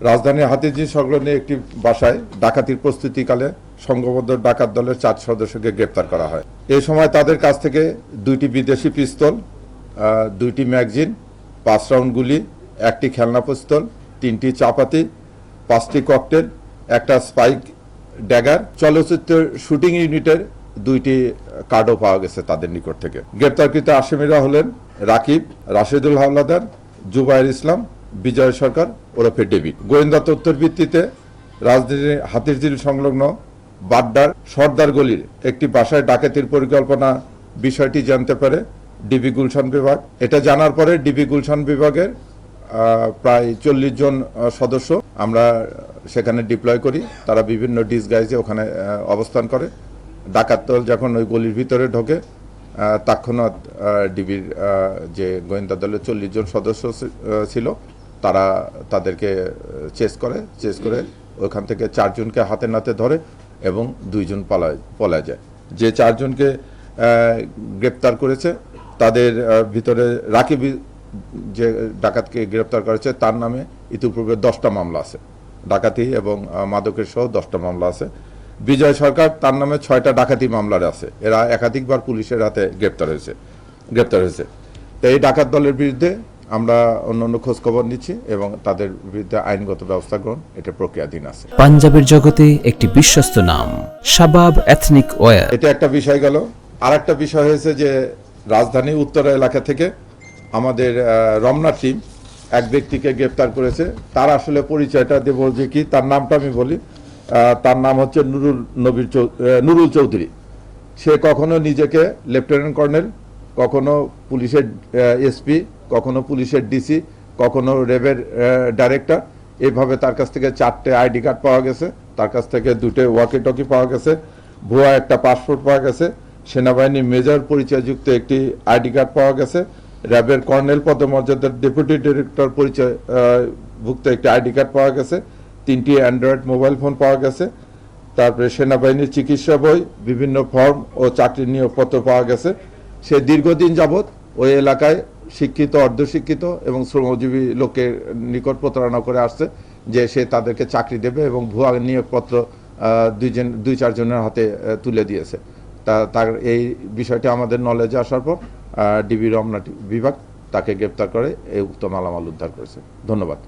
রাজধানীর হাতিরঝিল সংলগ্ন একটি বাসায় ডাকাতির প্রস্তুতিকালে সংঘবদ্ধ ডাকাত দলের 4 সদস্যকে গ্রেপ্তার করা হয়। এই সময় তাদের কাছ থেকে 2টি বিদেশি পিস্তল, 2টি ম্যাগাজিন, 5 রাউন্ড গুলি, 1টি খেলনা পিস্তল, 3টি চাপাতি, 5টি ককটেল, একটা স্পাইক ড্যাগার, চলচ্চিত্র শুটিং ইউনিটের 2টি কার্ডও পাওয়া গেছে তাদের নিকট থেকে। গ্রেপ্তারকৃত আসামিরা হলেন রাকিব, রাশেদুল হাওলাদার, জুবায়ের ইসলাম, বিজয় সরকার ওরফে ডেভিড। গোয়েন্দা তথ্যের ভিত্তিতে রাজধানীর হাতিরঝিল সংলগ্ন বাড্ডার সর্দার গলির একটি বাসায় ডাকাতির পরিকল্পনা বিষয়টি জানতে পারে ডিবি গুলশান বিভাগ। এটা জানার পরে ডিবি গুলশান বিভাগের প্রায় 40 জন সদস্য আমরা সেখানে ডিপ্লয় করি। তারা বিভিন্ন ডিসগাইজে ওখানে অবস্থান করে। ডাকাত দল যখন ওই গলির ভিতরে ঢোকে তৎক্ষণাৎ ডিবির যে গোয়েন্দা দলের 40 জন সদস্য ছিল তারা তাদেরকে চেস করে ওখান থেকে 4 জনকে হাতে নাতে ধরে এবং 2 জন পলায় যায়। যে 4 জনকে গ্রেপ্তার করেছে তাদের ভিতরে রাকিব যে ডাকাতকে গ্রেপ্তার করেছে তার নামে ইতিপূর্বে 10টা মামলা আছে, ডাকাতি এবং মাদকের সহ 10টা মামলা আছে। বিজয় সরকার তার নামে 6টা ডাকাতি মামলার আছে। এরা একাধিকবার পুলিশের হাতে গ্রেপ্তার হয়েছে। তো এই ডাকাত দলের বিরুদ্ধে আমরা অন্যান্য খোঁজ খবর নিচ্ছি এবং তাদের বিরুদ্ধে আইনগত ব্যবস্থা গ্রহণ এটা প্রক্রিয়াধীন আছে। পাঞ্জাবের জগতে একটি বিশ্বস্ত নাম শাবাব এথনিক ওয়্যার। এটা একটা বিষয় গেল। আর একটা বিষয় হয়েছে যে রাজধানী উত্তরা এলাকা থেকে আমাদের রমনা টিম এক ব্যক্তিকে গ্রেপ্তার করেছে। তার আসলে পরিচয়টা দেব যে কি, তার নামটা আমি বলি। তার নাম হচ্ছে নুরুল চৌধুরী। সে কখনো নিজেকে লেফটেন্যান্ট কর্নেল, কখনো পুলিশের এসপি, কখনো পুলিশের ডিসি, কখনো র্যাবের ডাইরেক্টর, এইভাবে তার কাছ থেকে 4টে আইডি কার্ড পাওয়া গেছে, তার কাছ থেকে 2টে ওয়াকি টকি পাওয়া গেছে, ভুয়া একটা পাসপোর্ট পাওয়া গেছে, সেনাবাহিনী মেজর পরিচয়যুক্ত একটি আইডি কার্ড পাওয়া গেছে, র্যাবের কর্নেল পদমর্যাদার ডেপুটি ডিরেক্টর পরিচয়ভুক্ত একটি আইডি কার্ড পাওয়া গেছে, 3টি অ্যান্ড্রয়েড মোবাইল ফোন পাওয়া গেছে, তারপরে সেনাবাহিনীর চিকিৎসা বই, বিভিন্ন ফর্ম ও চাকরির নিয়োগপত্র পাওয়া গেছে। সে দীর্ঘদিন যাবৎ ওই এলাকায় শিক্ষিত, অর্ধশিক্ষিত এবং শ্রমজীবী লোকের নিকট প্রতারণা করে আসছে যে সে তাদেরকে চাকরি দেবে এবং ভুয়া নিয়োগপত্র 2-4 জনের হাতে তুলে দিয়েছে। তার এই বিষয়টি আমাদের নলেজে আসার পর ডিবি রমনা বিভাগ তাকে গ্রেপ্তার করে এই উক্ত মালামাল উদ্ধার করেছে। ধন্যবাদ।